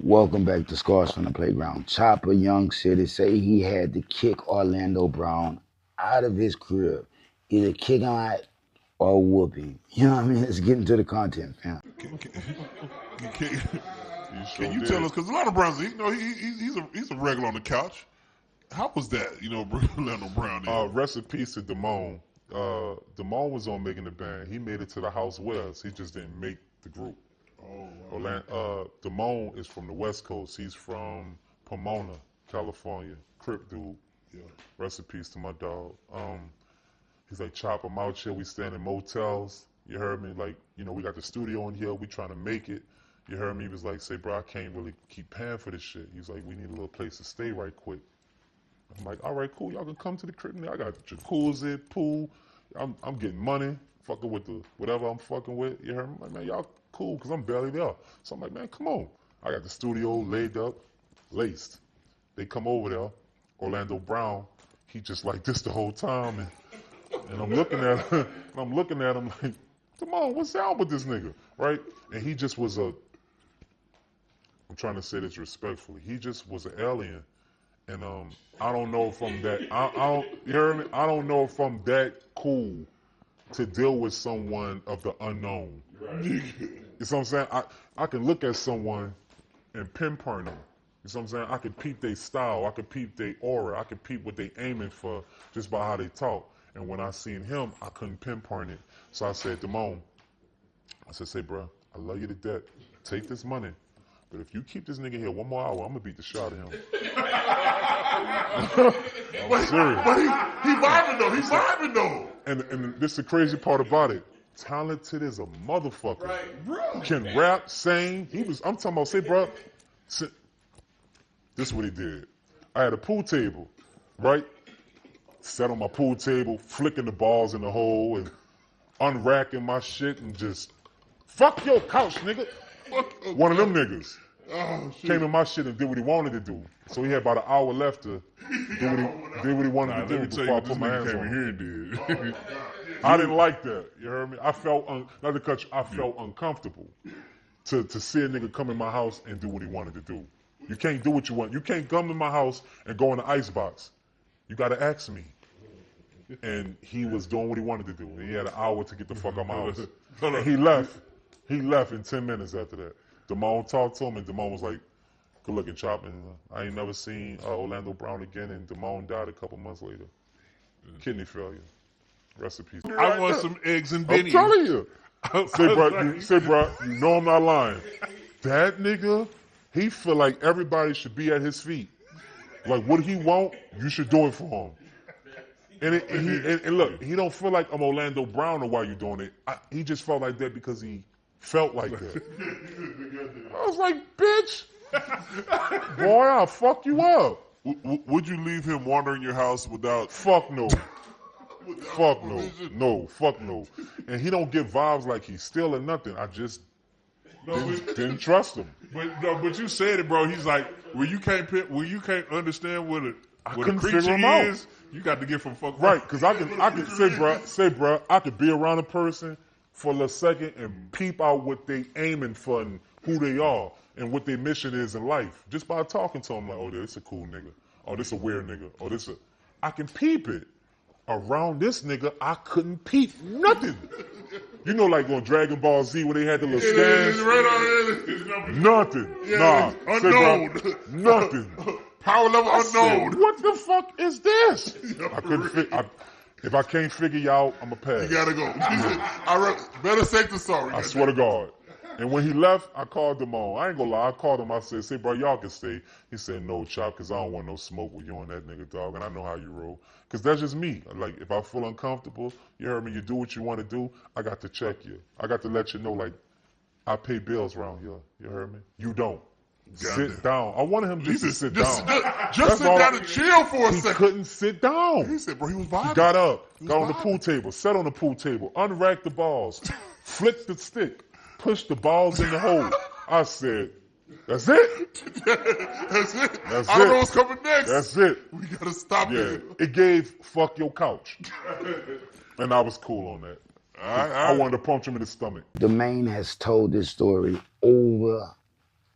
Welcome back to Scars from the Playground. Chopper Young City say he had to kick Orlando Brown out of his crib. Either kick him out or whoop him. You know what I mean? Let's get into the content, fam. Can, Sure can you did. tell us? Because a lot of Browns, he's a regular on the couch. How was that? Orlando Brown. Rest in peace to Damone. Damone was on Making the Band. He made it to the House West. He just didn't make the group. Damone is from the West Coast. He's from Pomona, California. Crip dude. Yeah. Rest in peace to my dog. He's like, Chop, I'm out here. We staying in motels. You heard me? Like, we got the studio in here. We trying to make it. You heard me? He was like, say, bro, I can't really keep paying for this shit. He's like, we need a little place to stay right quick. I'm like, all right, cool. Y'all can come to the crib. I got jacuzzi, pool. I'm getting money, fucking with the whatever I'm fucking with. You heard me? I'm like, man, y'all cool, because I'm barely there. So I'm like, man, come on. I got the studio laid up, laced. They come over there. Orlando Brown, he just like this the whole time. And I'm looking at him, like, come on, what's down with this nigga, right? And he just was I'm trying to say this respectfully, he just was an alien. And I don't know if I'm that, you heard me? I don't know if I'm that cool to deal with someone of the unknown. Right. You know what I'm saying? I can look at someone and pinpoint them. You know what I'm saying? I can peep their style, I can peep their aura, I can peep what they aiming for just by how they talk. And when I seen him, I couldn't pinpoint it. So I said, Damone, I said, say, bro, I love you to death. Take this money. But if you keep this nigga here one more hour, I'm gonna beat the shit out of him. I'm serious. But he vibing though. He's vibing though. And this is the crazy part about it. Talented as a motherfucker. Right, bro. Can rap, sing. I'm talking about, say, bro. This is what he did. I had a pool table, right? Sat on my pool table, flicking the balls in the hole and unracking my shit and just, fuck your couch, nigga. One of them niggas came in my shit and did what he wanted to do. So he had about an hour left to do what he wanted to do before I put my hands on him. Here did. I didn't like that. You heard me? I felt I felt uncomfortable to see a nigga come in my house and do what he wanted to do. You can't do what you want. You can't come in my house and go in the icebox. You got to ask me. And he was doing what he wanted to do. And he had an hour to get the fuck out of my house. And he left. He left in 10 minutes after that. Damone talked to him, and Damone was like, good looking, Chop. And I ain't never seen Orlando Brown again, and Damone died a couple months later. Kidney failure. Rest in peace. I want some eggs and I'm bennies. telling you. Say, bro, you know I'm not lying. That nigga, he feel like everybody should be at his feet. Like, what he want, you should do it for him. And look, he don't feel like I'm Orlando Brown or why you doing it. He just felt like that because he felt like that. I was like, bitch, boy, I'll fuck you up. Would you leave him wandering your house without? Fuck no. Fuck no. No, fuck no. And he don't give vibes like he's stealing nothing. I just didn't trust him. But you said it, bro. He's like, when you can't understand what a couldn't figure him he out. is, you got to get from fuck Right, because I can say, bro, I could be around a person for a little second and peep out what they aiming for and who they are and what their mission is in life. Just by talking to them, like, oh, this a cool nigga. Oh, this a weird nigga. Oh, I can peep it. Around this nigga, I couldn't peep nothing. You know, like on Dragon Ball Z where they had the little stands? Nothing. Yeah, nah. unknown. Say, bro, nothing. Power level unknown. Said, what the fuck is this? I couldn't if I can't figure you out, I'm a pass. You gotta go. Better safe than sorry. I swear to God. And when he left, I called him on. I ain't gonna lie, I called him. I said, say, bro, y'all can stay. He said, no, Chop, because I don't want no smoke with you and that nigga, dog. And I know how you roll. Because that's just me. Like, if I feel uncomfortable, you heard me, you do what you want to do, I got to check you. I got to let you know, like, I pay bills around here. You heard me? You don't. Sit down. I wanted him just to sit down. Just sit down and chill for a second. He couldn't sit down. He said, bro, he was vibing. He got up, got on the pool table, sat on the pool table, unracked the balls, flicked the stick, pushed the balls in the hole. I said, that's it. That's it. That's I don't it. know what's coming next. That's it. We gotta stop it. It gave fuck your couch. And I was cool on that. I wanted to punch him in the stomach. The Maine has told this story over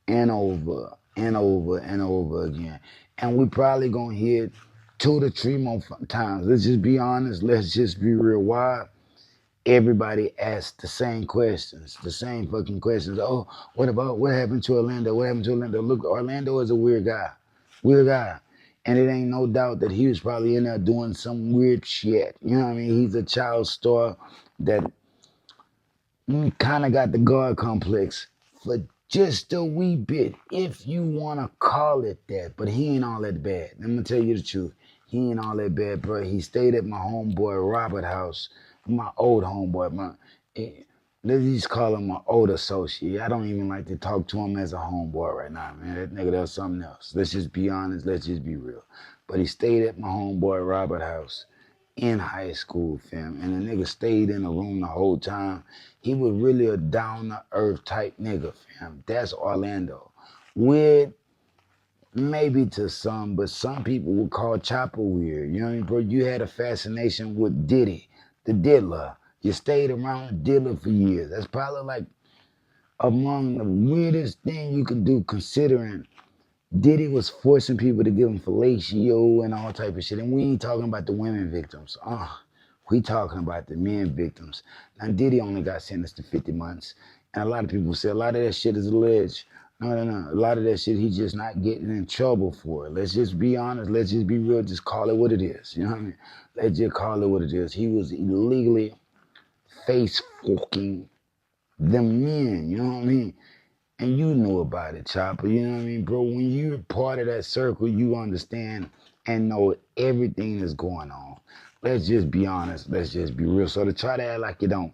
and over and over and over again. And we probably gonna hear it 2 to 3 more times. Let's just be honest. Let's just be real. Why? Everybody asks the same questions, the same fucking questions. Oh, what happened to Orlando? What happened to Orlando? Look, Orlando is a weird guy. Weird guy. And it ain't no doubt that he was probably in there doing some weird shit. You know what I mean? He's a child star that kind of got the God complex for just a wee bit, if you want to call it that. But he ain't all that bad. I'm going to tell you the truth. He ain't all that bad, bro. He stayed at my homeboy Robert house, my old homeboy. Let's just call him my old associate. I don't even like to talk to him as a homeboy right now, man. That nigga, that's something else. Let's just be honest. Let's just be real. But he stayed at my homeboy Robert house in high school, fam. And the nigga stayed in the room the whole time. He was really a down-to-earth type nigga, fam. That's Orlando. Weird, maybe to some, but some people would call Chopper weird. You know what I mean, bro? You had a fascination with Diddy, the diddler. You stayed around Diddler for years. That's probably like among the weirdest thing you could do, considering Diddy was forcing people to give him fellatio and all type of shit. And we ain't talking about the women victims. We talking about the men victims. Now, Diddy only got sentenced to 50 months. And a lot of people say a lot of that shit is alleged. No. A lot of that shit, he's just not getting in trouble for it. Let's just be honest. Let's just be real. Just call it what it is. You know what I mean? Let's just call it what it is. He was illegally face-fucking them men. You know what I mean? And you know about it, Chopper. You know what I mean, bro? When you're part of that circle, you understand and know everything that's going on. Let's just be honest. Let's just be real. So to try to act like you don't,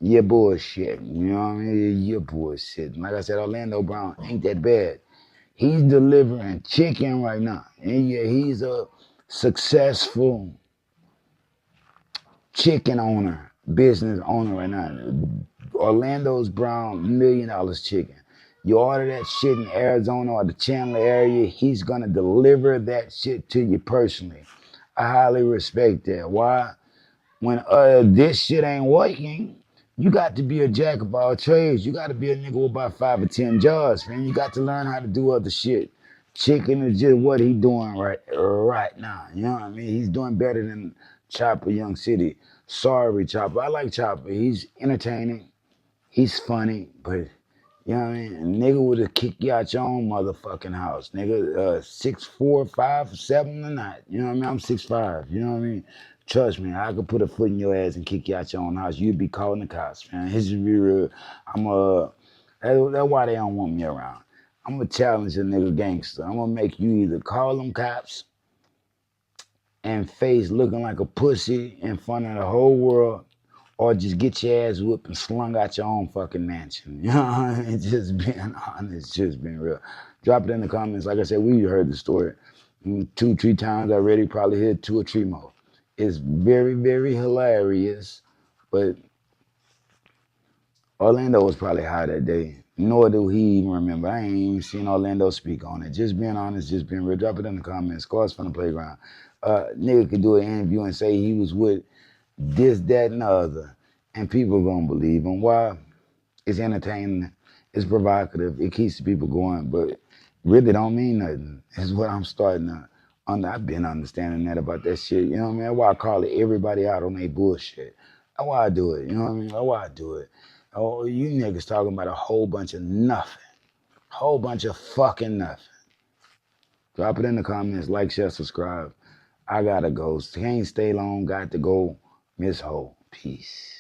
you're bullshit. You know what I mean? You're bullshit. Like I said, Orlando Brown ain't that bad. He's delivering chicken right now. And yeah, he's a successful chicken owner, business owner right now. Orlando's Brown, $1 million chicken. You order that shit in Arizona or the Chandler area, he's gonna deliver that shit to you personally. I highly respect that. Why? When this shit ain't working, you got to be a jack of all trades. You got to be a nigga with about 5 or 10 jobs, man. You got to learn how to do other shit. Chicken is just what he doing right now. You know what I mean? He's doing better than Chopper Young City. Sorry, Chopper. I like Chopper. He's entertaining. He's funny, but you know what I mean? A nigga would have kicked you out your own motherfucking house. Nigga, 6'4", 5'7" or not. You know what I mean? I'm 6'5". You know what I mean? Trust me, I could put a foot in your ass and kick you out your own house. You'd be calling the cops, man. It's just be real. That's why they don't want me around. I'm gonna challenge a nigga gangster. I'm gonna make you either call them cops and face looking like a pussy in front of the whole world, or just get your ass whooped and slung out your own fucking mansion. You know what I mean? Just being honest, just being real. Drop it in the comments. Like I said, we heard the story 2, 3 times already, probably heard 2 or 3 more. It's very, very hilarious, but Orlando was probably high that day. Nor do he even remember. I ain't even seen Orlando speak on it. Just being honest, just being real. Drop it in the comments. Scores from the playground. Nigga could do an interview and say he was with this, that, and the other, and people gonna believe him. Why? It's entertaining, it's provocative, it keeps the people going, but really don't mean nothing. Is what I'm starting to I've been understanding that about that shit. You know what I mean? That's why I call it everybody out on their bullshit. That's why I do it. You know what I mean? That's why I do it. Oh, you niggas talking about a whole bunch of nothing. Whole bunch of fucking nothing. Drop it in the comments, like, share, subscribe. I gotta go. Can't stay long, got to go. Miss Ho. Peace.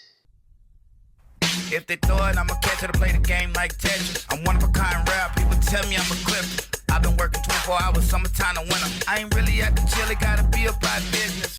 If they throw it, I'ma catch it to play the game like Tetris. I'm one of a kind rap, people tell me I'm a clip. I've been working 24 hours, summertime to winter. I ain't really at the chill, it gotta be about business.